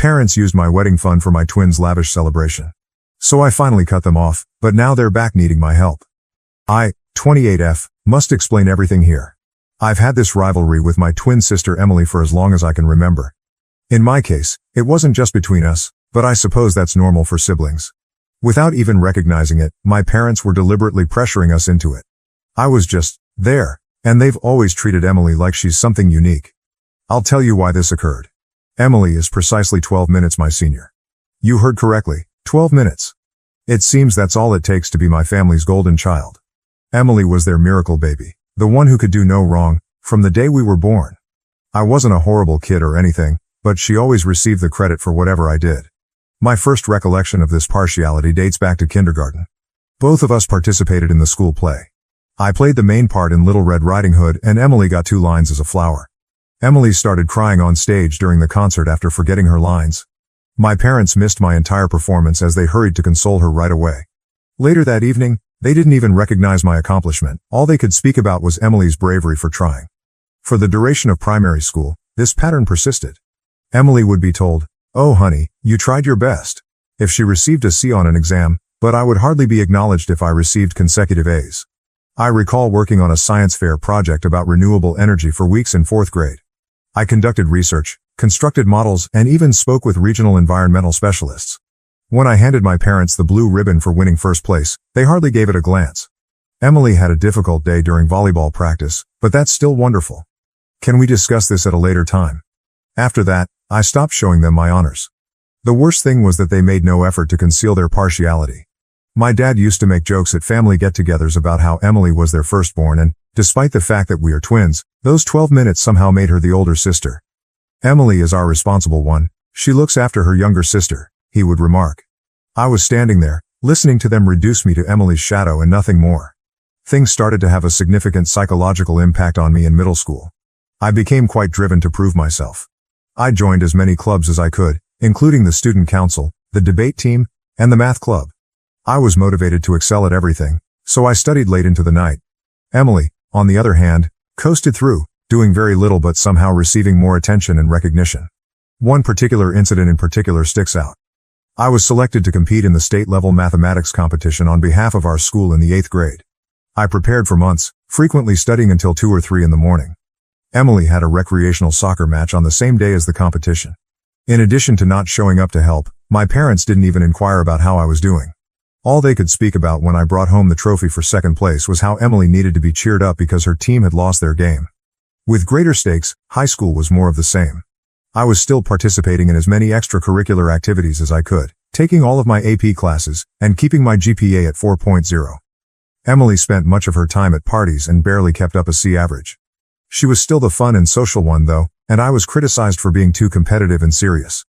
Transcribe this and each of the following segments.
Parents used my wedding fund for my twins' lavish celebration. So I finally cut them off, but now they're back needing my help. I, 28F, must explain everything here. I've had this rivalry with my twin sister Emily for as long as I can remember. In my case, it wasn't just between us, but I suppose that's normal for siblings. Without even recognizing it, my parents were deliberately pressuring us into it. I was just there, and they've always treated Emily like she's something unique. I'll tell you why this occurred. Emily is precisely 12 minutes my senior. You heard correctly, 12 minutes. It seems that's all it takes to be my family's golden child. Emily was their miracle baby, the one who could do no wrong, from the day we were born. I wasn't a horrible kid or anything, but she always received the credit for whatever I did. My first recollection of this partiality dates back to kindergarten. Both of us participated in the school play. I played the main part in Little Red Riding Hood and Emily got 2 lines as a flower. Emily started crying on stage during the concert after forgetting her lines. My parents missed my entire performance as they hurried to console her right away. Later that evening, they didn't even recognize my accomplishment. All they could speak about was Emily's bravery for trying. For the duration of primary school, this pattern persisted. Emily would be told, "Oh honey, you tried your best," if she received a C on an exam, but I would hardly be acknowledged if I received consecutive A's. I recall working on a science fair project about renewable energy for weeks in 4th grade. I conducted research, constructed models, and even spoke with regional environmental specialists. When I handed my parents the blue ribbon for winning first place, they hardly gave it a glance. Emily had a difficult day during volleyball practice, but that's still wonderful. Can we discuss this at a later time? After that, I stopped showing them my honors. The worst thing was that they made no effort to conceal their partiality. My dad used to make jokes at family get-togethers about how Emily was their firstborn and, despite the fact that we are twins, those 12 minutes somehow made her the older sister. "Emily is our responsible one. She looks after her younger sister," he would remark. I was standing there, listening to them reduce me to Emily's shadow and nothing more. Things started to have a significant psychological impact on me in middle school. I became quite driven to prove myself. I joined as many clubs as I could, including the student council, the debate team, and the math club. I was motivated to excel at everything, so I studied late into the night. Emily, on the other hand, coasted through, doing very little but somehow receiving more attention and recognition. One particular incident in particular sticks out. I was selected to compete in the state-level mathematics competition on behalf of our school in the 8th grade. I prepared for months, frequently studying until 2 or 3 in the morning. Emily had a recreational soccer match on the same day as the competition. In addition to not showing up to help, my parents didn't even inquire about how I was doing. All they could speak about when I brought home the trophy for 2nd place was how Emily needed to be cheered up because her team had lost their game. With greater stakes, high school was more of the same. I was still participating in as many extracurricular activities as I could, taking all of my AP classes, and keeping my GPA at 4.0. Emily spent much of her time at parties and barely kept up a C average. She was still the fun and social one though, and I was criticized for being too competitive and serious.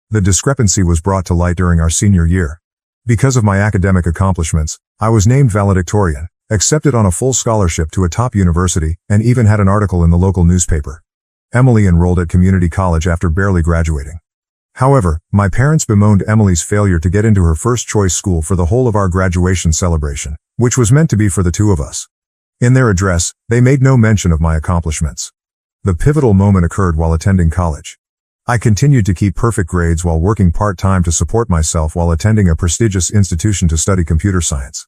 The discrepancy was brought to light during our senior year. Because of my academic accomplishments, I was named valedictorian, accepted on a full scholarship to a top university, and even had an article in the local newspaper. Emily enrolled at community college after barely graduating. However, my parents bemoaned Emily's failure to get into her first choice school for the whole of our graduation celebration, which was meant to be for the 2 of us. In their address, they made no mention of my accomplishments. The pivotal moment occurred while attending college. I continued to keep perfect grades while working part-time to support myself while attending a prestigious institution to study computer science.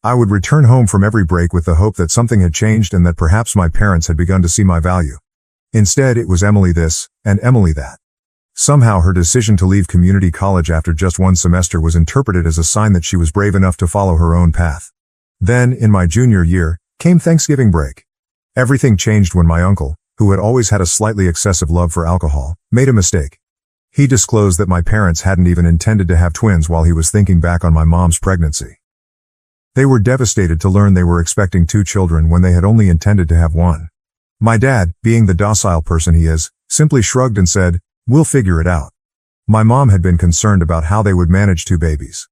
I would return home from every break with the hope that something had changed and that perhaps my parents had begun to see my value. Instead, it was Emily this, and Emily that. Somehow her decision to leave community college after just 1 semester was interpreted as a sign that she was brave enough to follow her own path. Then, in my junior year, came Thanksgiving break. Everything changed when my uncle, who had always had a slightly excessive love for alcohol, made a mistake. He disclosed that my parents hadn't even intended to have twins while he was thinking back on my mom's pregnancy. They were devastated to learn they were expecting 2 children when they had only intended to have 1. My dad, being the docile person he is, simply shrugged and said, "We'll figure it out." My mom had been concerned about how they would manage 2 babies.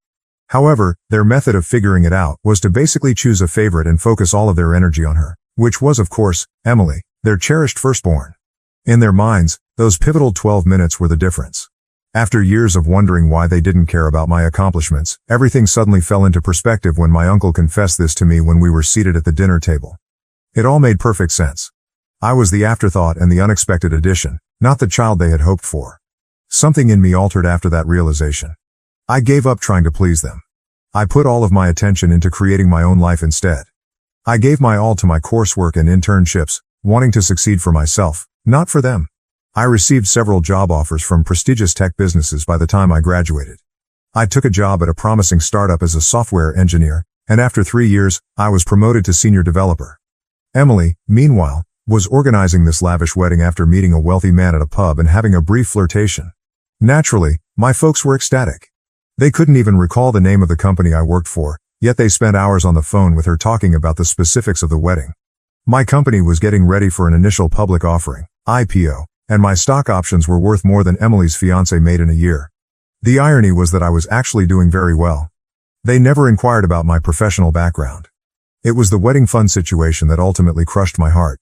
However, their method of figuring it out was to basically choose a favorite and focus all of their energy on her, which was, of course, Emily, their cherished firstborn. In their minds, those pivotal 12 minutes were the difference. After years of wondering why they didn't care about my accomplishments, everything suddenly fell into perspective when my uncle confessed this to me when we were seated at the dinner table. It all made perfect sense. I was the afterthought and the unexpected addition, not the child they had hoped for. Something in me altered after that realization. I gave up trying to please them. I put all of my attention into creating my own life instead. I gave my all to my coursework and internships, wanting to succeed for myself, not for them. I received several job offers from prestigious tech businesses by the time I graduated. I took a job at a promising startup as a software engineer, and after 3 years, I was promoted to senior developer. Emily, meanwhile, was organizing this lavish wedding after meeting a wealthy man at a pub and having a brief flirtation. Naturally, my folks were ecstatic. They couldn't even recall the name of the company I worked for, yet they spent hours on the phone with her talking about the specifics of the wedding. My company was getting ready for an initial public offering, IPO, and my stock options were worth more than Emily's fiancé made in a year. The irony was that I was actually doing very well. They never inquired about my professional background. It was the wedding fund situation that ultimately crushed my heart.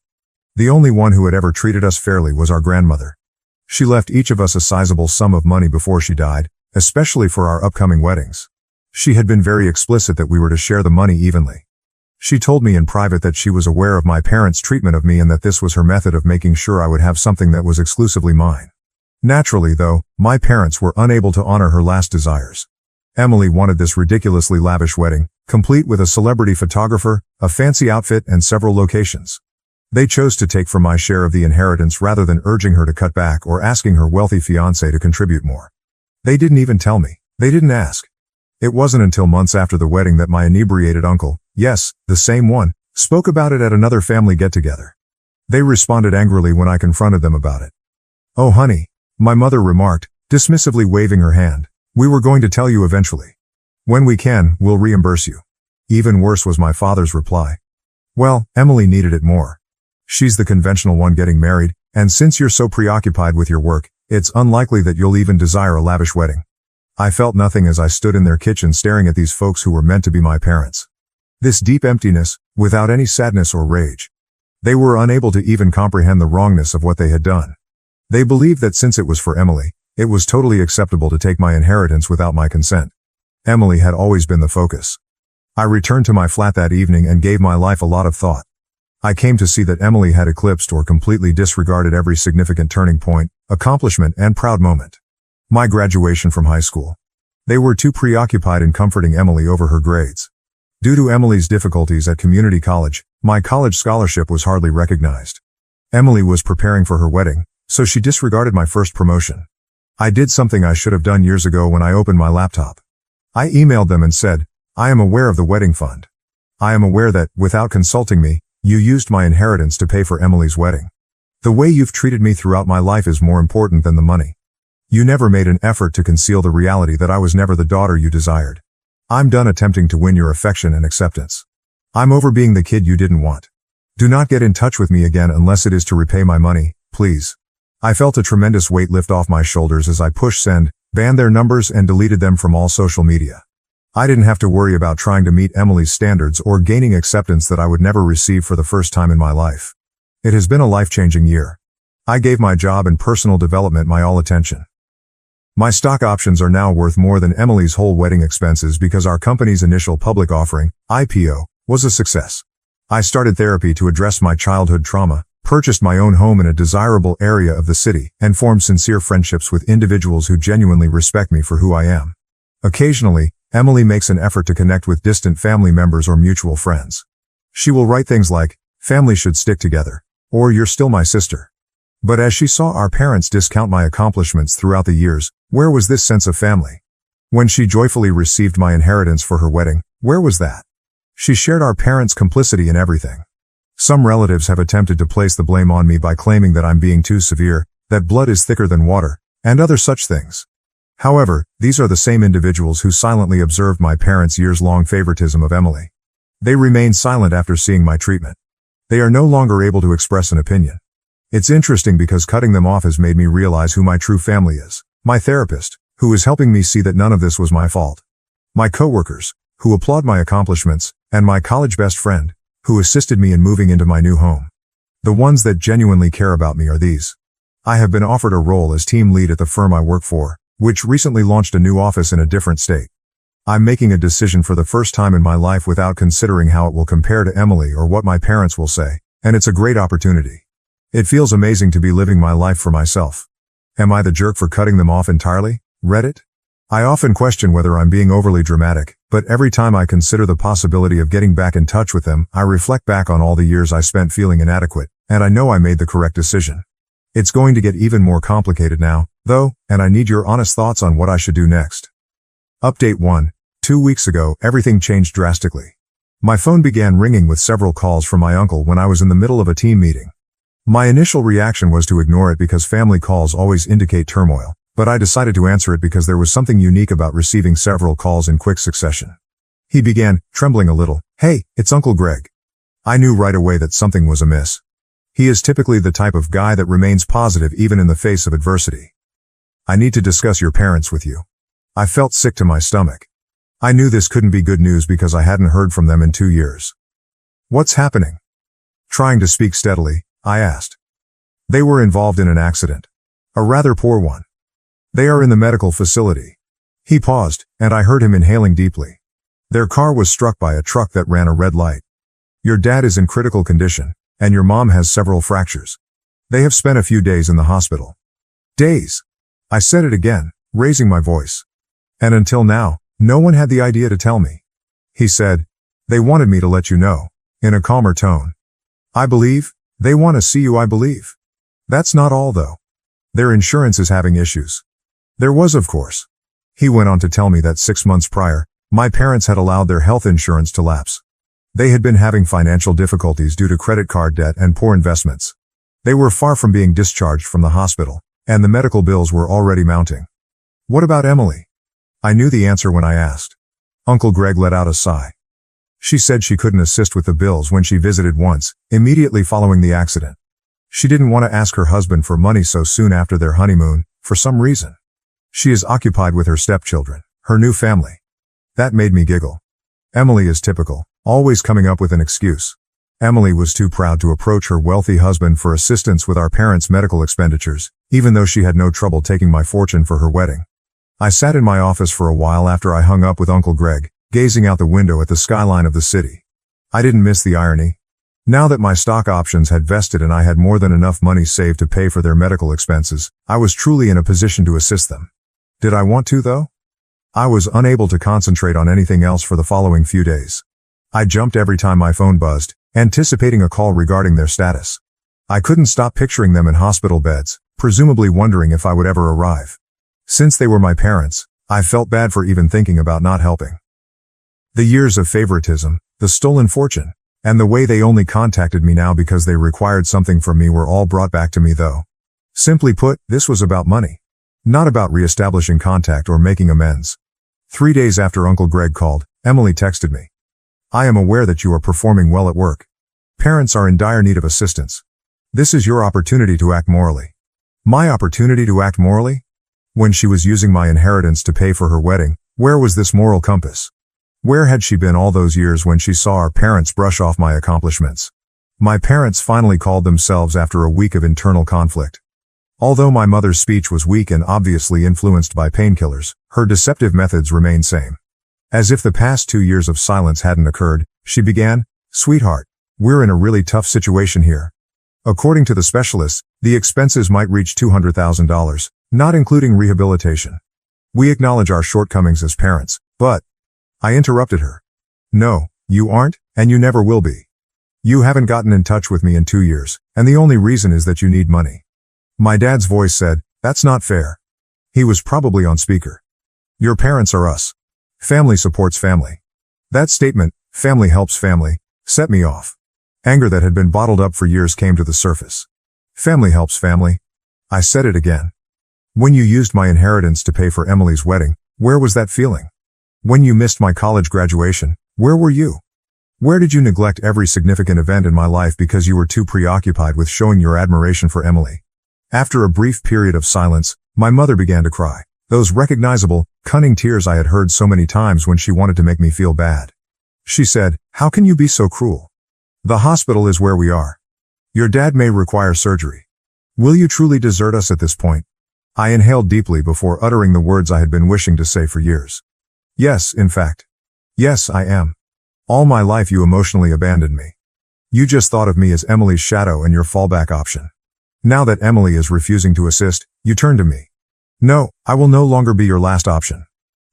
The only one who had ever treated us fairly was our grandmother. She left each of us a sizable sum of money before she died, especially for our upcoming weddings. She had been very explicit that we were to share the money evenly. She told me in private that she was aware of my parents' treatment of me and that this was her method of making sure I would have something that was exclusively mine. Naturally, though, my parents were unable to honor her last desires. Emily wanted this ridiculously lavish wedding, complete with a celebrity photographer, a fancy outfit, and several locations. They chose to take from my share of the inheritance rather than urging her to cut back or asking her wealthy fiancé to contribute more. They didn't even tell me. They didn't ask. It wasn't until months after the wedding that my inebriated uncle, yes, the same one, spoke about it at another family get-together. They responded angrily when I confronted them about it. "Oh honey," my mother remarked, dismissively waving her hand. "We were going to tell you eventually. When we can, we'll reimburse you." Even worse was my father's reply. "Well, Emily needed it more. She's the conventional one getting married, and since you're so preoccupied with your work, it's unlikely that you'll even desire a lavish wedding." I felt nothing as I stood in their kitchen staring at these folks who were meant to be my parents. This deep emptiness, without any sadness or rage. They were unable to even comprehend the wrongness of what they had done. They believed that since it was for Emily, it was totally acceptable to take my inheritance without my consent. Emily had always been the focus. I returned to my flat that evening and gave my life a lot of thought. I came to see that Emily had eclipsed or completely disregarded every significant turning point, accomplishment, and proud moment. My graduation from high school. They were too preoccupied in comforting Emily over her grades. Due to Emily's difficulties at community college, my college scholarship was hardly recognized. Emily was preparing for her wedding, so she disregarded my first promotion. I did something I should have done years ago when I opened my laptop. I emailed them and said, "I am aware of the wedding fund. I am aware that, without consulting me, you used my inheritance to pay for Emily's wedding. The way you've treated me throughout my life is more important than the money. You never made an effort to conceal the reality that I was never the daughter you desired. I'm done attempting to win your affection and acceptance. I'm over being the kid you didn't want. Do not get in touch with me again unless it is to repay my money, please." I felt a tremendous weight lift off my shoulders as I pushed send, banned their numbers, and deleted them from all social media. I didn't have to worry about trying to meet Emily's standards or gaining acceptance that I would never receive for the first time in my life. It has been a life-changing year. I gave my job and personal development my all attention. My stock options are now worth more than Emily's whole wedding expenses because our company's initial public offering, IPO, was a success. I started therapy to address my childhood trauma, purchased my own home in a desirable area of the city, and formed sincere friendships with individuals who genuinely respect me for who I am. Occasionally, Emily makes an effort to connect with distant family members or mutual friends. She will write things like, "Family should stick together," or "You're still my sister." But as she saw our parents discount my accomplishments throughout the years, where was this sense of family? When she joyfully received my inheritance for her wedding, where was that? She shared our parents' complicity in everything. Some relatives have attempted to place the blame on me by claiming that I'm being too severe, that blood is thicker than water, and other such things. However, these are the same individuals who silently observed my parents' years-long favoritism of Emily. They remained silent after seeing my treatment. They are no longer able to express an opinion. It's interesting because cutting them off has made me realize who my true family is. My therapist, who is helping me see that none of this was my fault. My coworkers, who applaud my accomplishments, and my college best friend, who assisted me in moving into my new home. The ones that genuinely care about me are these. I have been offered a role as team lead at the firm I work for, which recently launched a new office in a different state. I'm making a decision for the first time in my life without considering how it will compare to Emily or what my parents will say, and it's a great opportunity. It feels amazing to be living my life for myself. Am I the jerk for cutting them off entirely? Reddit? I often question whether I'm being overly dramatic, but every time I consider the possibility of getting back in touch with them, I reflect back on all the years I spent feeling inadequate, and I know I made the correct decision. It's going to get even more complicated now, though, and I need your honest thoughts on what I should do next. Update 1. 2 weeks ago, everything changed drastically. My phone began ringing with several calls from my uncle when I was in the middle of a team meeting. My initial reaction was to ignore it because family calls always indicate turmoil, but I decided to answer it because there was something unique about receiving several calls in quick succession. He began, trembling a little. "Hey, it's Uncle Greg." I knew right away that something was amiss. He is typically the type of guy that remains positive even in the face of adversity. "I need to discuss your parents with you." I felt sick to my stomach. I knew this couldn't be good news because I hadn't heard from them in 2 years. "What's happening?" Trying to speak steadily, I asked. "They were involved in an accident. A rather poor one. They are in the medical facility." He paused, and I heard him inhaling deeply. "Their car was struck by a truck that ran a red light. Your dad is in critical condition, and your mom has several fractures. They have spent a few days in the hospital." "Days?" I said it again, raising my voice. "And until now, no one had the idea to tell me." He said, "They wanted me to let you know," in a calmer tone. "I believe, they want to see you, I believe. That's not all though. Their insurance is having issues." There was, of course. He went on to tell me that 6 months prior, my parents had allowed their health insurance to lapse. They had been having financial difficulties due to credit card debt and poor investments. They were far from being discharged from the hospital, and the medical bills were already mounting. "What about Emily?" I knew the answer when I asked. Uncle Greg let out a sigh. "She said she couldn't assist with the bills when she visited once, immediately following the accident. She didn't want to ask her husband for money so soon after their honeymoon, for some reason. She is occupied with her stepchildren, her new family." That made me giggle. Emily is typical, always coming up with an excuse. Emily was too proud to approach her wealthy husband for assistance with our parents' medical expenditures, even though she had no trouble taking my fortune for her wedding. I sat in my office for a while after I hung up with Uncle Greg, gazing out the window at the skyline of the city. I didn't miss the irony. Now that my stock options had vested and I had more than enough money saved to pay for their medical expenses, I was truly in a position to assist them. Did I want to, though? I was unable to concentrate on anything else for the following few days. I jumped every time my phone buzzed, anticipating a call regarding their status. I couldn't stop picturing them in hospital beds, presumably wondering if I would ever arrive. Since they were my parents, I felt bad for even thinking about not helping. The years of favoritism, the stolen fortune, and the way they only contacted me now because they required something from me were all brought back to me though. Simply put, this was about money. Not about re-establishing contact or making amends. 3 days after Uncle Greg called, Emily texted me. "I am aware that you are performing well at work. Parents are in dire need of assistance. This is your opportunity to act morally." My opportunity to act morally? When she was using my inheritance to pay for her wedding, where was this moral compass? Where had she been all those years when she saw our parents brush off my accomplishments? My parents finally called themselves after a week of internal conflict. Although my mother's speech was weak and obviously influenced by painkillers, her deceptive methods remained same. As if the past 2 years of silence hadn't occurred, she began, "Sweetheart, we're in a really tough situation here. According to the specialists, the expenses might reach $200,000, not including rehabilitation. We acknowledge our shortcomings as parents, but..." I interrupted her. "No, you aren't, and you never will be. You haven't gotten in touch with me in 2 years, and the only reason is that you need money." My dad's voice said, "That's not fair." He was probably on speaker. "Your parents are us. Family supports family." That statement, "family helps family," set me off. Anger that had been bottled up for years came to the surface. "Family helps family." I said it again. When you used my inheritance to pay for Emily's wedding, where was that feeling? When you missed my college graduation, where were you? Where did you neglect every significant event in my life because you were too preoccupied with showing your admiration for Emily? After a brief period of silence, my mother began to cry. Those recognizable, cunning tears I had heard so many times when she wanted to make me feel bad. She said, "How can you be so cruel? The hospital is where we are. Your dad may require surgery. Will you truly desert us at this point?" I inhaled deeply before uttering the words I had been wishing to say for years. "Yes, in fact. Yes, I am. All my life you emotionally abandoned me. You just thought of me as Emily's shadow and your fallback option. Now that Emily is refusing to assist, you turn to me. No, I will no longer be your last option.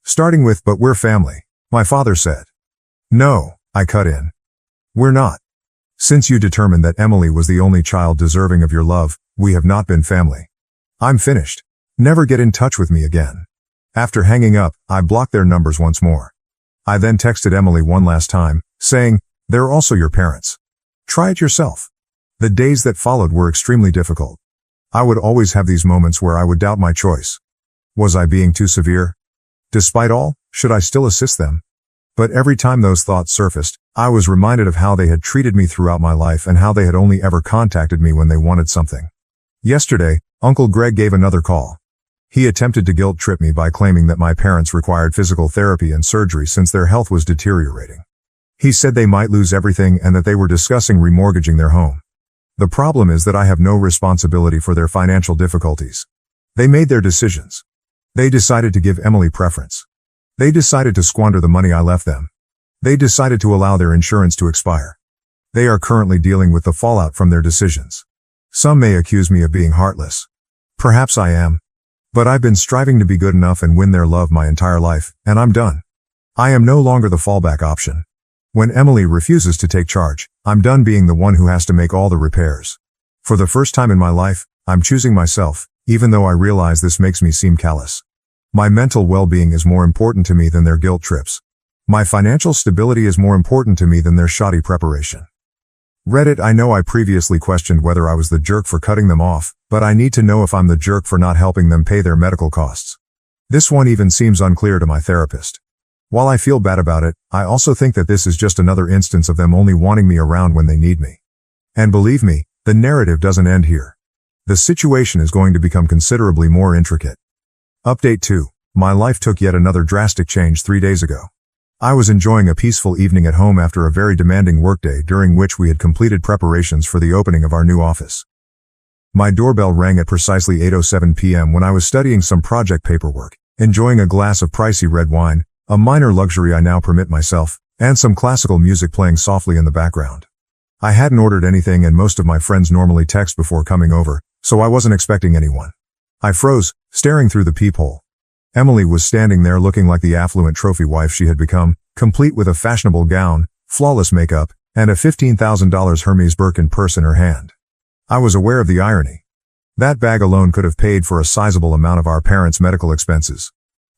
Starting with, but we're family, my father said. No, I cut in. We're not. Since you determined that Emily was the only child deserving of your love, we have not been family. I'm finished. Never get in touch with me again. After hanging up, I blocked their numbers once more. I then texted Emily one last time, saying, they're also your parents. Try it yourself. The days that followed were extremely difficult. I would always have these moments where I would doubt my choice. Was I being too severe? Despite all, should I still assist them? But every time those thoughts surfaced, I was reminded of how they had treated me throughout my life and how they had only ever contacted me when they wanted something. Yesterday, Uncle Greg gave another call. He attempted to guilt-trip me by claiming that my parents required physical therapy and surgery since their health was deteriorating. He said they might lose everything and that they were discussing remortgaging their home. The problem is that I have no responsibility for their financial difficulties. They made their decisions. They decided to give Emily preference. They decided to squander the money I left them. They decided to allow their insurance to expire. They are currently dealing with the fallout from their decisions. Some may accuse me of being heartless. Perhaps I am. But I've been striving to be good enough and win their love my entire life, and I'm done. I am no longer the fallback option. When Emily refuses to take charge, I'm done being the one who has to make all the repairs. For the first time in my life, I'm choosing myself, even though I realize this makes me seem callous. My mental well-being is more important to me than their guilt trips. My financial stability is more important to me than their shoddy preparation. Reddit. I know I previously questioned whether I was the jerk for cutting them off, but I need to know if I'm the jerk for not helping them pay their medical costs. This one even seems unclear to my therapist. While I feel bad about it, I also think that this is just another instance of them only wanting me around when they need me. And believe me, the narrative doesn't end here. The situation is going to become considerably more intricate. Update 2. My life took yet another drastic change 3 days ago. I was enjoying a peaceful evening at home after a very demanding workday during which we had completed preparations for the opening of our new office. My doorbell rang at precisely 8:07 p.m. when I was studying some project paperwork, enjoying a glass of pricey red wine, a minor luxury I now permit myself, and some classical music playing softly in the background. I hadn't ordered anything and most of my friends normally text before coming over, so I wasn't expecting anyone. I froze, staring through the peephole. Emily was standing there looking like the affluent trophy wife she had become, complete with a fashionable gown, flawless makeup, and a $15,000 Hermes Birkin purse in her hand. I was aware of the irony. That bag alone could have paid for a sizable amount of our parents' medical expenses.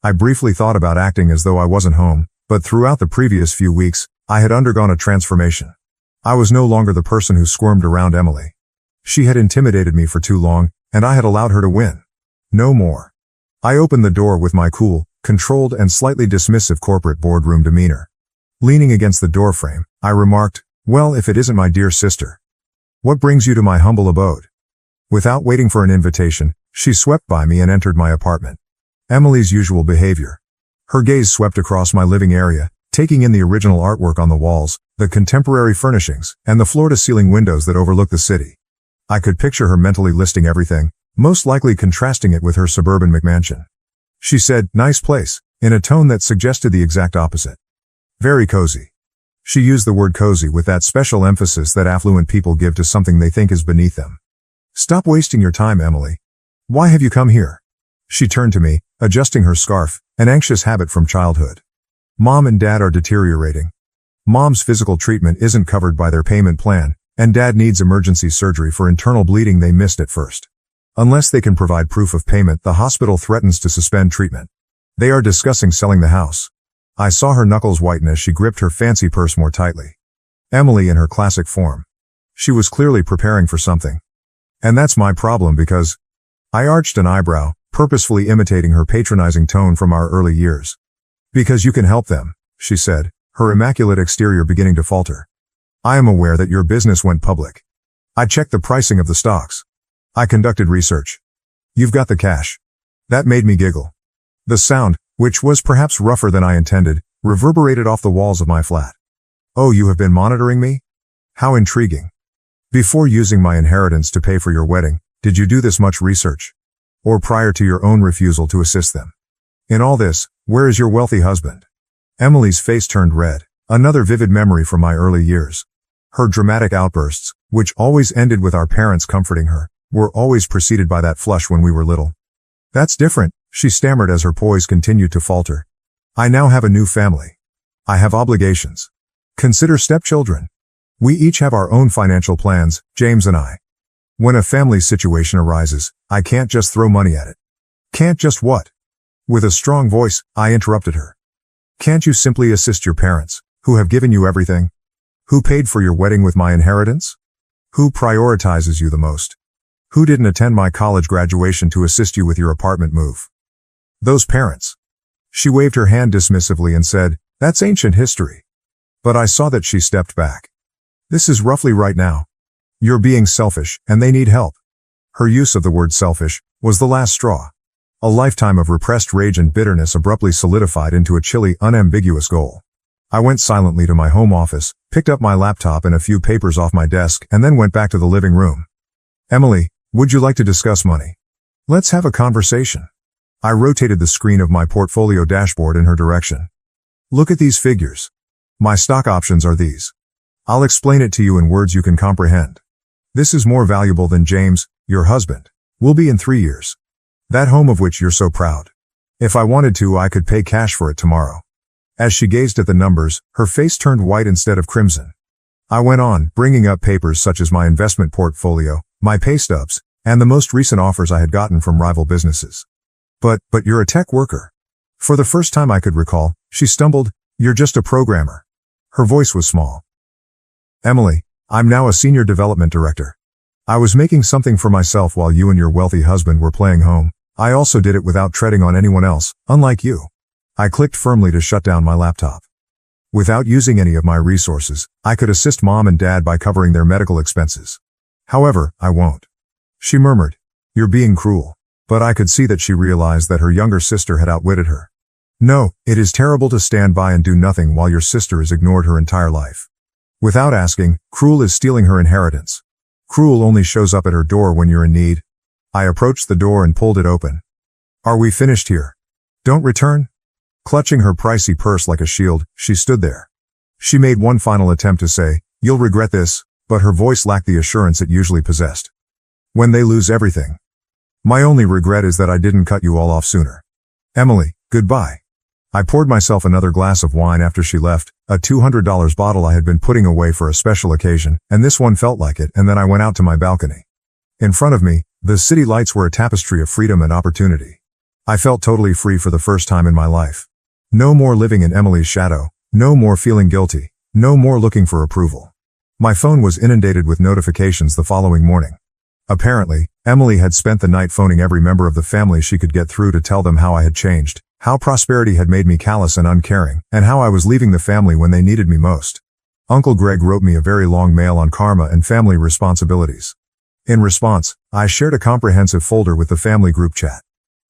I briefly thought about acting as though I wasn't home, but throughout the previous few weeks, I had undergone a transformation. I was no longer the person who squirmed around Emily. She had intimidated me for too long, and I had allowed her to win. No more. I opened the door with my cool, controlled and slightly dismissive corporate boardroom demeanor. Leaning against the doorframe, I remarked, "Well, if it isn't my dear sister. What brings you to my humble abode?" Without waiting for an invitation, she swept by me and entered my apartment. Emily's usual behavior. Her gaze swept across my living area, taking in the original artwork on the walls, the contemporary furnishings, and the floor-to-ceiling windows that overlook the city. I could picture her mentally listing everything, most likely contrasting it with her suburban McMansion. She said, "Nice place," in a tone that suggested the exact opposite. Very cozy. She used the word cozy with that special emphasis that affluent people give to something they think is beneath them. "Stop wasting your time, Emily. Why have you come here?" She turned to me, adjusting her scarf, an anxious habit from childhood. "Mom and Dad are deteriorating. Mom's physical treatment isn't covered by their payment plan, and Dad needs emergency surgery for internal bleeding they missed at first. Unless they can provide proof of payment, the hospital threatens to suspend treatment. They are discussing selling the house." I saw her knuckles whiten as she gripped her fancy purse more tightly. Emily in her classic form. She was clearly preparing for something. And that's my problem because... I arched an eyebrow, purposefully imitating her patronizing tone from our early years. "Because you can help them," she said, her immaculate exterior beginning to falter. "I am aware that your business went public. I checked the pricing of the stocks. I conducted research. You've got the cash." That made me giggle. The sound, which was perhaps rougher than I intended, reverberated off the walls of my flat. "Oh, you have been monitoring me? How intriguing. Before using my inheritance to pay for your wedding, did you do this much research? Or prior to your own refusal to assist them? In all this, where is your wealthy husband?" Emily's face turned red, another vivid memory from my early years. Her dramatic outbursts, which always ended with our parents comforting her, were always preceded by that flush when we were little. That's different, she stammered as her poise continued to falter. I now have a new family. I have obligations. Consider stepchildren. We each have our own financial plans, James and I. When a family situation arises, I can't just throw money at it. Can't just what? With a strong voice, I interrupted her. Can't you simply assist your parents, who have given you everything? Who paid for your wedding with my inheritance? Who prioritizes you the most? Who didn't attend my college graduation to assist you with your apartment move? Those parents. She waved her hand dismissively and said, that's ancient history. But I saw that she stepped back. This is roughly right now. You're being selfish, and they need help. Her use of the word selfish was the last straw. A lifetime of repressed rage and bitterness abruptly solidified into a chilly, unambiguous goal. I went silently to my home office, picked up my laptop and a few papers off my desk, and then went back to the living room. Emily, would you like to discuss money? Let's have a conversation. I rotated the screen of my portfolio dashboard in her direction. Look at these figures. My stock options are these. I'll explain it to you in words you can comprehend. This is more valuable than James, your husband, will be in 3 years. That home of which you're so proud. If I wanted to, I could pay cash for it tomorrow. As she gazed at the numbers, her face turned white instead of crimson. I went on, bringing up papers such as my investment portfolio, my pay stubs, and the most recent offers I had gotten from rival businesses. But you're a tech worker. For the first time I could recall, she stumbled, you're just a programmer. Her voice was small. Emily, I'm now a senior development director. I was making something for myself while you and your wealthy husband were playing home. I also did it without treading on anyone else, unlike you. I clicked firmly to shut down my laptop. Without using any of my resources, I could assist mom and dad by covering their medical expenses. However, I won't. She murmured, you're being cruel. But I could see that she realized that her younger sister had outwitted her. No, it is terrible to stand by and do nothing while your sister is ignored her entire life. Without asking, cruel is stealing her inheritance. Cruel only shows up at her door when you're in need. I approached the door and pulled it open. Are we finished here? Don't return? Clutching her pricey purse like a shield, she stood there. She made one final attempt to say, you'll regret this, but her voice lacked the assurance it usually possessed. When they lose everything. My only regret is that I didn't cut you all off sooner. Emily, goodbye. I poured myself another glass of wine after she left, a $200 bottle I had been putting away for a special occasion, and this one felt like it, and then I went out to my balcony. In front of me, the city lights were a tapestry of freedom and opportunity. I felt totally free for the first time in my life. No more living in Emily's shadow, no more feeling guilty, no more looking for approval. My phone was inundated with notifications the following morning. Apparently, Emily had spent the night phoning every member of the family she could get through to tell them how I had changed, how prosperity had made me callous and uncaring, and how I was leaving the family when they needed me most. Uncle Greg wrote me a very long mail on karma and family responsibilities. In response, I shared a comprehensive folder with the family group chat.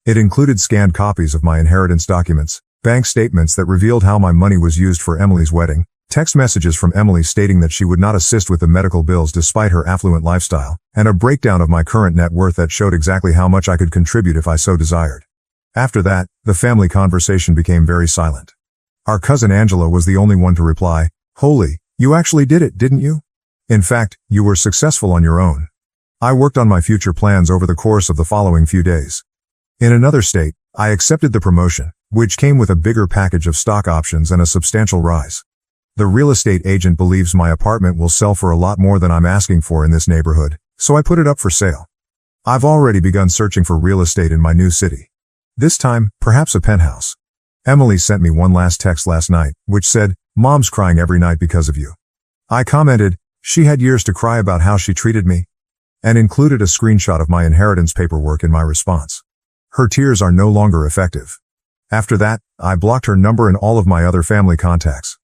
It included scanned copies of my inheritance documents, bank statements that revealed how my money was used for Emily's wedding, text messages from Emily stating that she would not assist with the medical bills despite her affluent lifestyle, and a breakdown of my current net worth that showed exactly how much I could contribute if I so desired. After that, the family conversation became very silent. Our cousin Angela was the only one to reply, "Holy, you actually did it, didn't you? In fact, you were successful on your own." I worked on my future plans over the course of the following few days. In another state, I accepted the promotion, which came with a bigger package of stock options and a substantial rise. The real estate agent believes my apartment will sell for a lot more than I'm asking for in this neighborhood, so I put it up for sale. I've already begun searching for real estate in my new city. This time, perhaps a penthouse. Emily sent me one last text last night, which said, "Mom's crying every night because of you." I commented, she had years to cry about how she treated me, and included a screenshot of my inheritance paperwork in my response. Her tears are no longer effective. After that, I blocked her number and all of my other family contacts.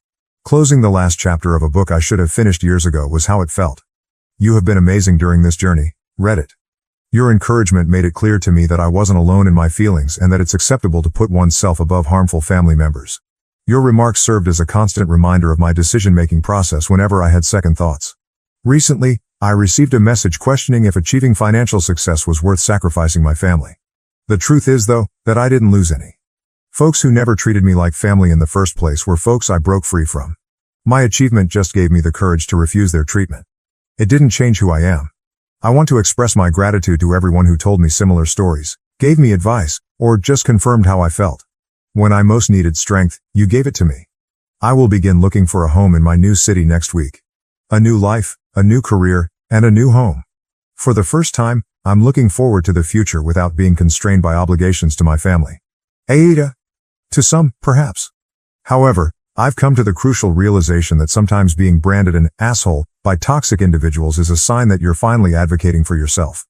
Closing the last chapter of a book I should have finished years ago was how it felt. You have been amazing during this journey, Reddit. Your encouragement made it clear to me that I wasn't alone in my feelings and that it's acceptable to put oneself above harmful family members. Your remarks served as a constant reminder of my decision-making process whenever I had second thoughts. Recently, I received a message questioning if achieving financial success was worth sacrificing my family. The truth is, though, that I didn't lose any. Folks who never treated me like family in the first place were folks I broke free from. My achievement just gave me the courage to refuse their treatment. It didn't change who I am. I want to express my gratitude to everyone who told me similar stories, gave me advice, or just confirmed how I felt. When I most needed strength, you gave it to me. I will begin looking for a home in my new city next week. A new life, a new career, and a new home. For the first time, I'm looking forward to the future without being constrained by obligations to my family. Ada? To some, perhaps. However, I've come to the crucial realization that sometimes being branded an asshole by toxic individuals is a sign that you're finally advocating for yourself.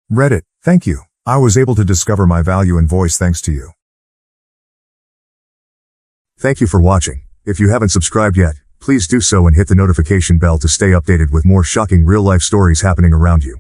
Reddit, thank you. I was able to discover my value and voice thanks to you. Thank you for watching. If you haven't subscribed yet, please do so and hit the notification bell to stay updated with more shocking real-life stories happening around you.